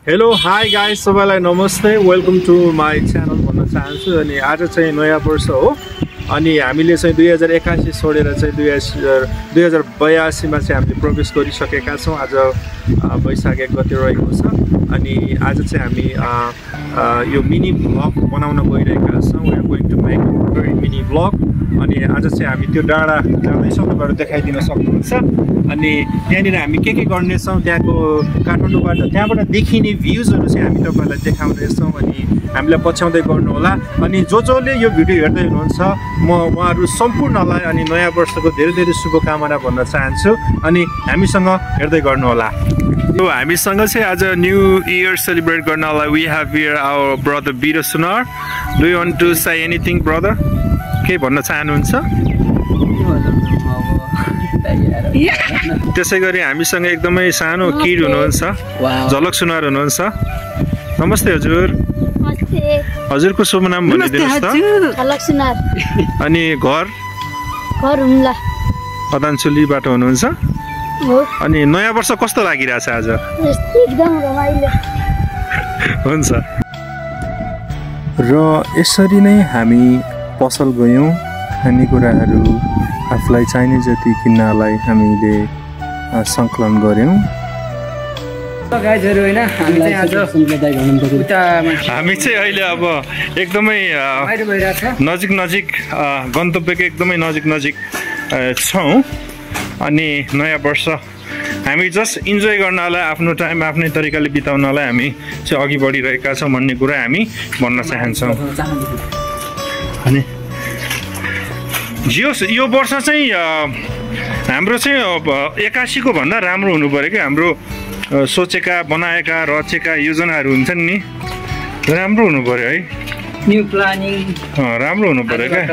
Hello hi guys सबैलाई नमस्ते welcome to my channel भन्न चाहन्छु अनि आज चाहिँ नयाँ वर्ष हो अनि हामीले चाहिँ 2081 छोडेर चाहिँ 2082 मा चाहिँ हामीले प्रवेश गरिसकेका छौँ। आज वैशाख 1 गते रहेको छ अनि आज चाहिँ हामी यो मिनी ब्लग बनाउन गइरहेका छौँ। We are going to make very mini blog अनि आज चाहिँ हामी त्यो डाँडा जाँदैछौँ, तपाईँहरू देखाइदिन सक्नुहुन्छ। अनि त्यहाँनिर हामी के गर्नेछौँ, त्यहाँको काठमाडौँबाट त्यहाँबाट देखिने भ्युजहरू चाहिँ हामी तपाईँलाई देखाउनेछौँ अनि हामीलाई पछ्याउँदै गर्नुहोला। अनि जसले यो भिडियो हेर्दै हुनुहुन्छ म उहाँहरू सम्पूर्णलाई अनि नयाँ वर्षको धेरै धेरै शुभकामना भन्न चाहन्छु अनि हामीसँग हेर्दै गर्नुहोला। हामीसँग चाहिँ आज न्यू इयर सेलिब्रेट गर्नलाई we have here our brother Veer Sunar. Do you want to say anything brother? के भन्न चाहनुहुन्छ? त्यसै गरी हामीसँग एकदमै सानो किड हुनुहुन्छ, झलक सुनार हुनुहुन्छ। नमस्ते हजुर। हजुरको शुभ नाम भनिदिनुहोस् त। झलक सुनार। अनि घर हुम्ला अदानचुलीबाट हुनुहुन्छ। अनि नयाँ वर्ष कस्तो लागिरहेछ आज? एकदम रमाइलो हुन्छ। र यसरी नै हामी पसल गयौँ, खानेकुराहरू आफूलाई चाहिने जति किन्नलाई हामीले सङ्कलन गऱ्यौँ। हामी चाहिँ अहिले अब एकदमै नजिक गन्तव्यको एकदमै नजिक छौँ अनि नयाँ वर्ष हामी जस्ट इन्जोय गर्नलाई आफ्नो टाइम आफ्नै तरिकाले बिताउनलाई हामी चाहिँ अघि बढिरहेका छौँ भन्ने कुरा हामी भन्न चाहन्छौँ। अनि यो वर्ष चाहिँ हाम्रो चाहिँ 81 को भन्दा राम्रो हुनु पऱ्यो कि हाम्रो सोचेका बनाएका रचेका योजनाहरू हुन्छन् नि, राम्रो हुनु पऱ्यो है। न्यू प्लानिङ राम्रो हुनु पऱ्यो क्या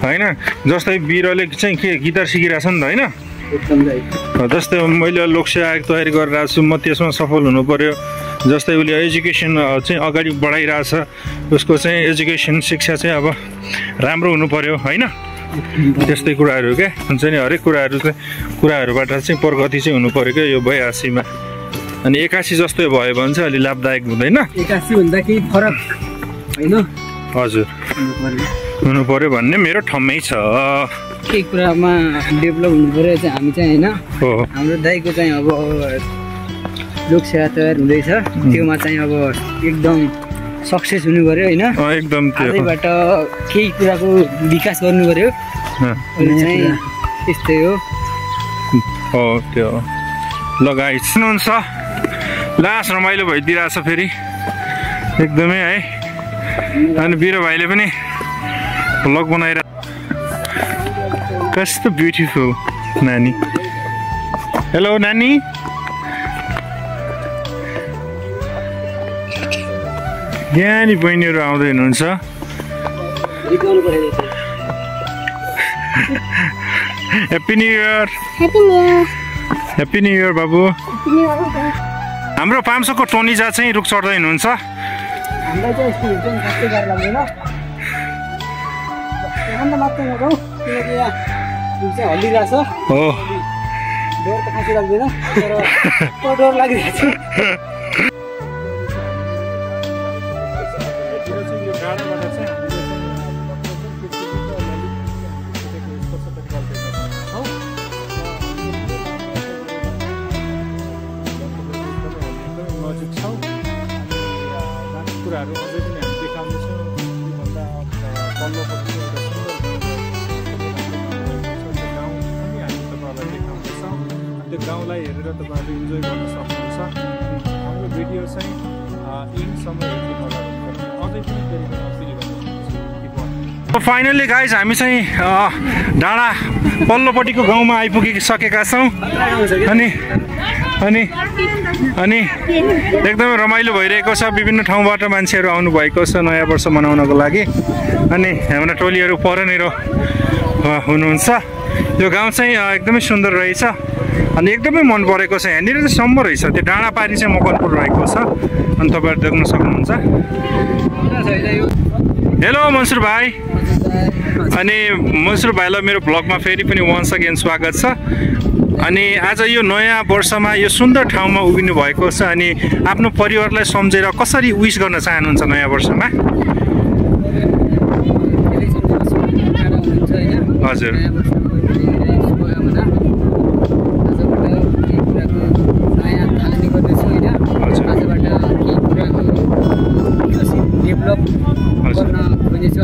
होइन। जस्तै वीरले चाहिँ के गिटार सिकिरहेछ नि त होइन। जस्तै मैले लोकसेवा आयोग तयारी गरिरहेको छु, म त्यसमा सफल हुनु पऱ्यो। जस्तै उसले एजुकेसन चाहिँ अगाडि बढाइरहेछ, उसको चाहिँ एजुकेसन शिक्षा चाहिँ अब राम्रो हुनु पऱ्यो होइन। त्यस्तै कुराहरू क्या हुन्छ नि, हरेक कुराहरूबाट चाहिँ प्रगति चाहिँ हुनु पऱ्यो क्या यो 82 मा। अनि 81 जस्तै भयो भने चाहिँ अलि लाभदायक हुँदैन। 81 भन्दा केही फरक होइन हजुर हुनु पऱ्यो भन्ने मेरो ठम्मै छ। केही कुरामा डेभलप हुनु पऱ्यो चाहिँ हामी चाहिँ होइन। हाम्रो दाइको चाहिँ अब लोकसेवा तयार हुँदैछ, त्योमा चाहिँ अब एकदम सक्सेस हुनु पऱ्यो होइन। एकदम त्यहीबाट केही कुराको विकास गर्नु पऱ्यो चाहिँ त्यस्तै हो। त्यो लगाइ सुन्नुहुन्छ लास्ट रमाइलो भइदिरहेछ फेरि एकदमै है। अनि वीर भाइले पनि भ्लग बनाएर कस्तो ब्युटिफुल नानी। हेलो नानी। ज्ञानी बहिनीहरू आउँदै हुनुहुन्छ। Happy new year. Happy new year बाबु। हाम्रो 500 को टोनिजा चाहिँ रुख चढ्दै हुनुहुन्छ। कुराहरू अझै पनि हामी देखाउनेछौँ। त्योभन्दा पल्लोपट्टि एउटा सुन्दर गाउँ पनि हामी तपाईँहरूलाई देखाउनेछौँ। त्यो गाउँलाई हेरेर तपाईँहरूले इन्जोय गर्न सक्नुहुन्छ। हाम्रो भिडियो चाहिँ इन्डसम्म हेर्नु होला अझै पनि फेरि फाइनल्ली गाइज हामी चाहिँ डाँडा पल्लोपट्टिको गाउँमा आइपुगिसकेका छौँ अनि एकदमै रमाइलो भइरहेको छ। विभिन्न ठाउँबाट मान्छेहरू आउनुभएको छ नयाँ वर्ष मनाउनको लागि अनि हाम्रा टोलीहरू परनिर हुनुहुन्छ। यो गाउँ चाहिँ एकदमै सुन्दर रहेछ अनि एकदमै मन परेको छ। यहाँनिर चाहिँ सम्म रहेछ, त्यो डाँडा पारी चाहिँ मकनपुर रहेको छ अनि तपाईँहरू देख्न सक्नुहुन्छ। हेलो मन्सुर भाइ। अनि मन्सुर भाइलाई मेरो ब्लगमा फेरि पनि वन्स अगेन स्वागत छ। अनि आज यो नयाँ वर्षमा यो सुन्दर ठाउँमा उभिनु भएको छ अनि आफ्नो परिवारलाई सम्झेर कसरी विश गर्न चाहनुहुन्छ नयाँ वर्षमा? हजुर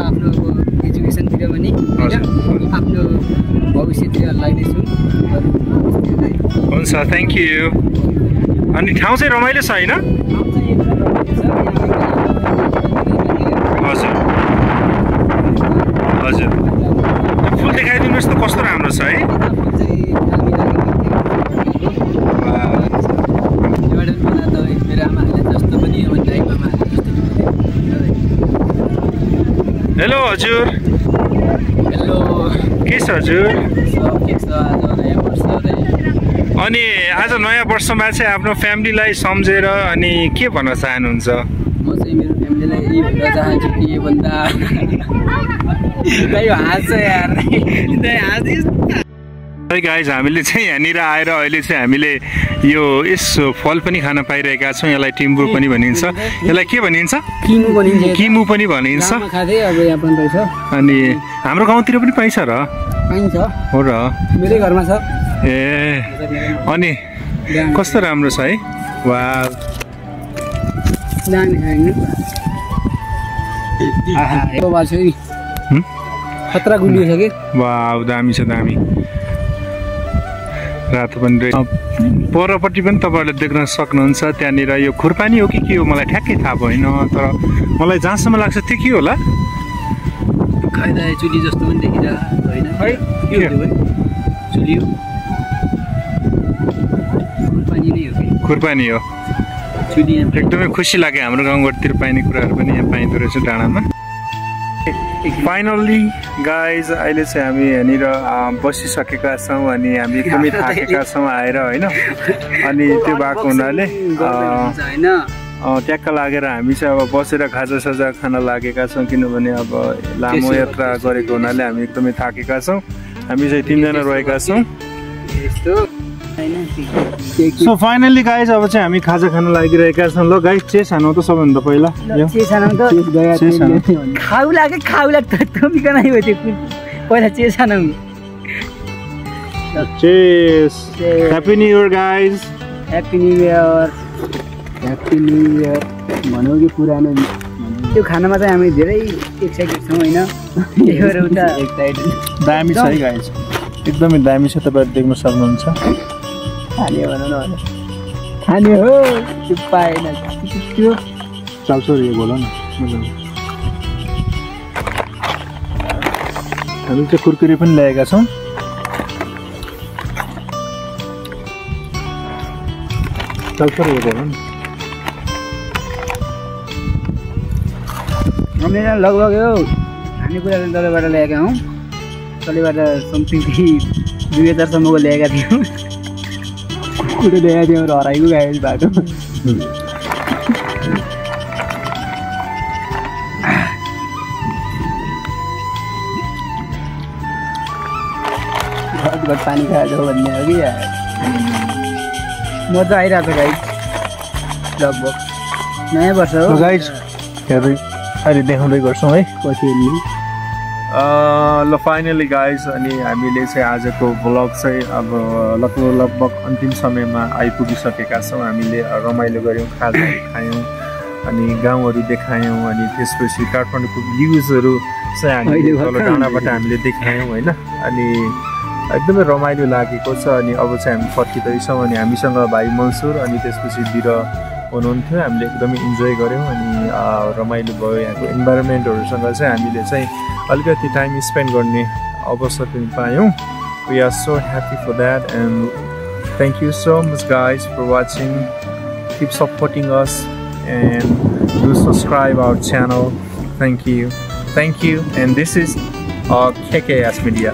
आफ्नो एजुकेसनतिर पनि आफ्नो भविष्यतिर लाग्दैछु। हुन्छ, थ्याङ्क यू। अनि ठाउँ चाहिँ रमाइलो छ होइन? हजुर हजुर, फुल देखाइदिनुहोस् त कस्तो राम्रो छ है। हेलो हजुर। हेलो, के छ हजुर? अनि आज नयाँ वर्षमा चाहिँ आफ्नो फ्यामिलीलाई सम्झेर अनि के भन्न चाहनुहुन्छ? म चाहिँ मेरो फ्यामिलीलाई यही भन्न चाहन्छु कि योभन्दा है गाइज, हामीले चाहिँ यहाँनिर आएर अहिले चाहिँ हामीले यो यस फल पनि खान पाइरहेका छौँ। यसलाई टिम्बुर पनि भनिन्छ। यसलाई के भनिन्छ? किमु भनिन्छ। किमु पनि भनिन्छ। अनि हाम्रो गाउँतिर पनि पाइन्छ र? पाइन्छ हो र? मेरै घरमा छ। ए, अनि कस्तो राम्रो छ है। वाह, खतरा गुलियो छ कि? वाह, दामी छ, दामी। रातो पनि रहेछ। परपट्टि पनि तपाईँहरूले देख्न सक्नुहुन्छ। त्यहाँनिर यो खुर्पानी हो कि के हो मलाई ठ्याक्कै थाहा भएन, तर मलाई जहाँसम्म लाग्छ त्यो के होला? खाइदा चुली जस्तो पनि देखिरहेको होइन है? के हो त्यो? चुली हो, खुर्पानी नै हो कि? खुर्पानी हो। चुली एकदमै खुसी लाग्यो। हाम्रो गाउँघरतिर पाइने कुराहरू पनि यहाँ पाइँदो रहेछ डाँडामा। फाइनल्ली गाइज, अहिले चाहिँ हामी यहाँनिर बसिसकेका छौँ अनि हामी एकदमै थाकेका छौँ आएर होइन। अनि त्यो भएको हुनाले ट्याक्क लागेर हामी चाहिँ अब बसेर खाजासाजा खान लागेका छौँ, किनभने अब लामो यात्रा गरेको हुनाले हामी एकदमै थाकेका छौँ। हामी चाहिँ 3 जना रहेका छौँ। सो फाइनल्ली गाइज, अब चाहिँ हामी खाजा खान लागिरहेका छौँ। ल गाइज, चेस हानौँ त सबभन्दा पहिला। खाउला पहिला चेस हानौँ। Chess. Happy new year guys. Happy new year. Happy new year भनौँ कि पुरानो? त्यो खानामा चाहिँ हामी धेरै एक्साइटेड छौँ होइन? त्यही भएर उता एक्साइटेड। दामी छ है गाइज, एकदमै दामी छ। तपाईँहरू देख्न सक्नुहुन्छ। खाने भन न, खाने हो त्यो पाएन त्यो चल्छ रे, बोल न। हामी चाहिँ कुरकुरे पनि ल्याएका छौँ। चल्छ रे, बोल न। हामीले लगभग यो खानेकुरा तलबाट ल्याएका हौँ। तलबाट समथिङ 2000सम्मको ल्याएका थियौँ। कुरो ल्याएका थियौँ र हराइको गयो बाटो। घट पानी खाएको भन्ने हो कि मजा आइरहेको छ गाइज। लगभग नयाँ वर्ष हो गाइज। हेर्दै अहिले देखाउँदै गर्छौँ है पछि। ल फाइनली गाइज, अनि हामीले चाहिँ आजको भ्लग चाहिँ अब लगभग अन्तिम समयमा आइपुगिसकेका छौँ। हामीले रमाइलो गऱ्यौँ, खाजाहरू खायौँ अनि गाउँहरू देखायौँ अनि त्यसपछि काठमाडौँको भ्युजहरू चाहिँ हामीले तल डाँडाबाट हामीले देखायौँ होइन। अनि एकदमै रमाइलो लागेको छ। अनि अब चाहिँ हामी फर्किँदैछौँ अनि हामीसँग भाइ मन्सुर अनि त्यसपछि वीर हुनुहुन्थ्यो। हामीले एकदमै इन्जोय गऱ्यौँ अनि रमाइलो भयो। यहाँको इन्भाइरोमेन्टहरूसँग चाहिँ हामीले चाहिँ अलिकति टाइम स्पेन्ड गर्ने अवसर पनि पायौँ। We are so happy for that and thank you so much guys for watching. Keep supporting us and do subscribe our channel. Thank you and this is KKS Media.